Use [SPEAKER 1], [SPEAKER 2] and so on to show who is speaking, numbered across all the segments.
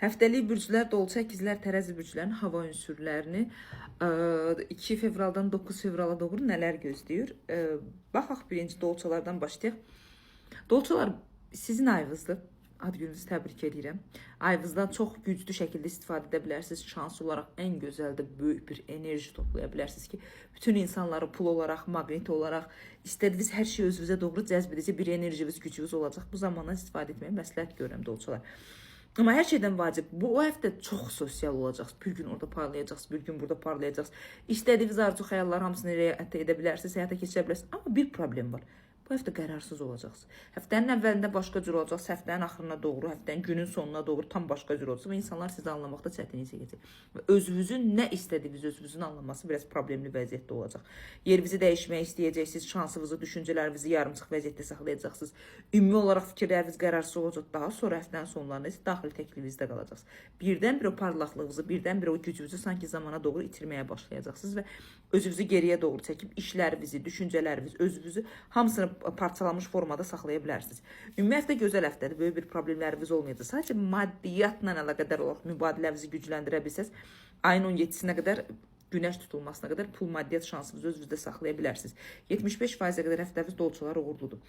[SPEAKER 1] Həftəlik bürclər, dolu əkizlər, tərəzi bürclərinin hava ünsürlərini 2 fevraldan 9 fevrala doğru nələr gözləyir? Baxaq birinci dolçalardan başlayaq. Dolçalar sizin ayınızdır. Ad gününüzü təbrik edirəm. Ayınızdan çox güclü şəkildə istifadə edə bilərsiniz. Şans olaraq ən gözəldə böyük bir enerji toplaya bilərsiniz ki, bütün insanları pul olaraq, maqnit olaraq istədiyiniz hər şey özünüzə doğru cəzb edici bir enerjiniz, gücünüz olacaq. Bu zamandan istifadə etməyi məsləhət görürəm dolçalar. Ama her şeyden vacib. Bu o hafta çok sosyal olacaqsınız. Bir gün orada parlayacaqsınız, bir gün burada parlayacaqsınız. İstədiyiniz arzu xəyallar hamısını realitet edə bilərsiniz, həyata keçirə bilərsiniz. Amma bir problem var. Bu hafta qərarsız olacaqsınız. Həftənin əvvəlində başqa cür olacaq, həftənin axırına doğru, həftənin günün sonuna doğru tam başqa cür olacaq və insanlar sizi anlamaqda çətinlik çəkəcək. Və özünüzün nə istədiyiniz, özünüzün anlaması biraz problemli vəziyyətdə olacaq. Yerinizi dəyişmək istəyəcəksiniz, şansınızı, düşüncələrinizi yarımçıq vəziyyətdə saxlayacaqsınız. Ümumi olaraq fikirləriniz qərarsız olacaq. Daha sonra həftənin sonlarında isə daxili təklifinizdə qalacaqsınız. Birdən-birə o parlaqlığınızı, birdən-birə o gücünüzü sanki zamana doğru itirməyə başlayacaqsınız və özünüzü geriyə doğru çəkib işlərinizi, düşüncələrinizi, özünüzü hamısını parçalanmış formada saxlaya bilərsiniz. Ümumi həftə gözəl həftədir. Böyük bir problemləriniz olmayacaq. Sadəcə maddiyyatla əlaqədar olaraq mübadilənizi gücləndirə bilsəz, ayın 17-sinə qədər günəş tutulmasına qədər pul maddiyyat şansınızı özünüzdə saxlaya bilərsiniz. 75%-ə qədər həftəniz dolçalar uğurludur.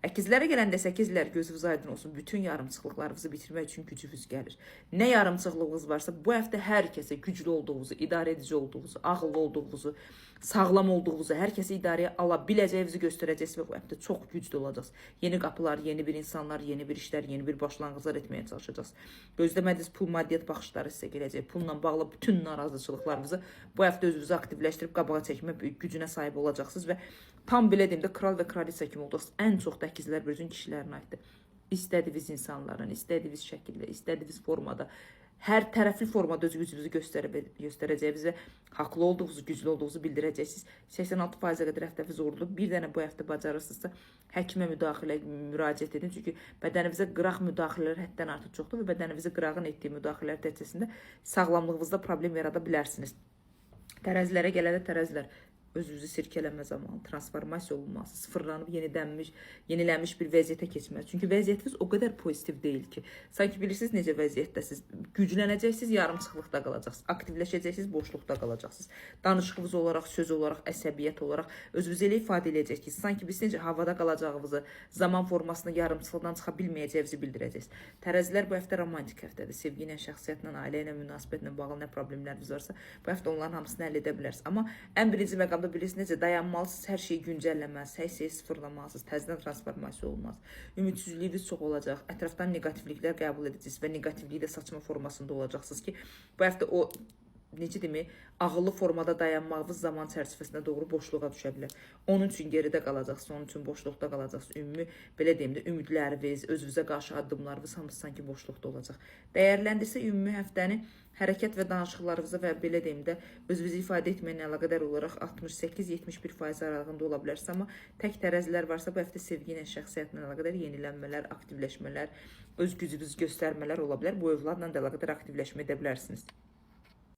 [SPEAKER 1] Əkizlərə gələndə əkizlər gözünüz aydın olsun. Bütün yarımçıqlıqlarınızı bitirmək üçün gücünüz gəlir. Nə yarımçıqlığınız varsa bu həftə hər kəsə güclü olduğunuzu, idarə edici olduğunuzu, ağıllı olduğunuzu, sağlam olduğunuzu, hər kəsi idarəyə ala biləcəyinizi göstərəcəksiniz və bu həftə çox güclü olacaqsınız. Yeni qapılar, yeni bir insanlar, yeni bir işlər, yeni bir başlanğıclar etməyə çalışacaqsınız. Gözləmədiyiniz pul maddiyyat baxışları sizə gələcək. Pulla bağlı bütün narazıçılıqlarınızı bu həftə özünüzü aktivləşdirib qabağa çəkmə gücünə sahib olacaqsınız və tam belə deyim də kral və kraliça kimi olacaqsınız. Ən çox da əkizlər bürcünün kişilərinə aiddir. İstədiyiniz insanların, istədiyiniz şəkildə, istədiyiniz formada, hər tərəfli formada öz gücünüzü göstərəcəyiniz və haqlı olduğunuzu, güclü olduğunuzu bildirəcəksiniz. 86%-ə qədər həftəniz uğurlu. Bir dənə bu həftə bacarırsınızsa həkimə müraciət edin. Çünki bədənimizə qıraq müdaxilələr həddən artıq çoxdur və bədənimizi qırağın etdiyi müdaxilələr nəticəsində sağlamlığınızda problem yarada bilərsiniz. Tərəzilərə gələndə tərəzilər özünüzü sirkələmə zamanı, transformasiya olunması, sıfırlanıb yenilənmiş bir vəziyyətə keçməz. Çünki vəziyyətiniz o qədər pozitiv deyil ki, sanki bilirsiniz necə vəziyyətdəsiniz. Güclənəcəksiniz, yarımçıqlıqda qalacaqsınız, aktivləşəcəksiniz, boşluqda qalacaqsınız. Danışığınız olaraq, söz olaraq, əsəbiyyət olaraq özünüzü elə ifadə edəcəksiniz. Sanki biz necə havada qalacağınızı, zaman formasında yarımçıqlıqdan çıxa bilməyəcəyinizi bildirəcəksiniz. Tərəzilər bu həftə romantik həftədir. Sevgi ilə, şəxsiyyətlə, ailə ilə, münasibətlə bağlı nə problemləriniz varsa, bu həftə onların hamısını həll edə bilərsiniz. Amma ən birinci məqamda bilirsiniz necə dayanmalısınız, hər şeyi güncəlləməlisiniz, hər şeyi sıfırlamalısınız, təzədən transformasiya olmaz. Ümidsizliyiniz çox olacaq, ətrafdan negativliklər qəbul edəcəksiniz və negativliyi də saçma formasında olacaqsınız ki, bu həftə o necə demək, ağıllı formada dayanmağınız zaman çərçivəsində doğru boşluğa düşə bilər. Onun üçün geridə qalacaqsınız, onun üçün boşluqda qalacaqsınız. Ümumi, belə deyim də, ümidləriniz, özünüzə qarşı addımlarınız hamısı sanki boşluqda olacaq. Dəyərləndirsə ümumi həftəni hərəkət və danışıqlarınızı və belə deyim də, özünüzü ifadə etməklə əlaqədar olaraq 68-71% aralığında ola bilərsə, amma tək tərəzilər varsa bu həftə sevgi ilə, şəxsiyyətlə əlaqədar yenilənmələr, aktivləşmələr, öz gücünüzü göstərmələr ola bilər. Bu övladla da əlaqədar aktivləşmə edə bilərsiniz.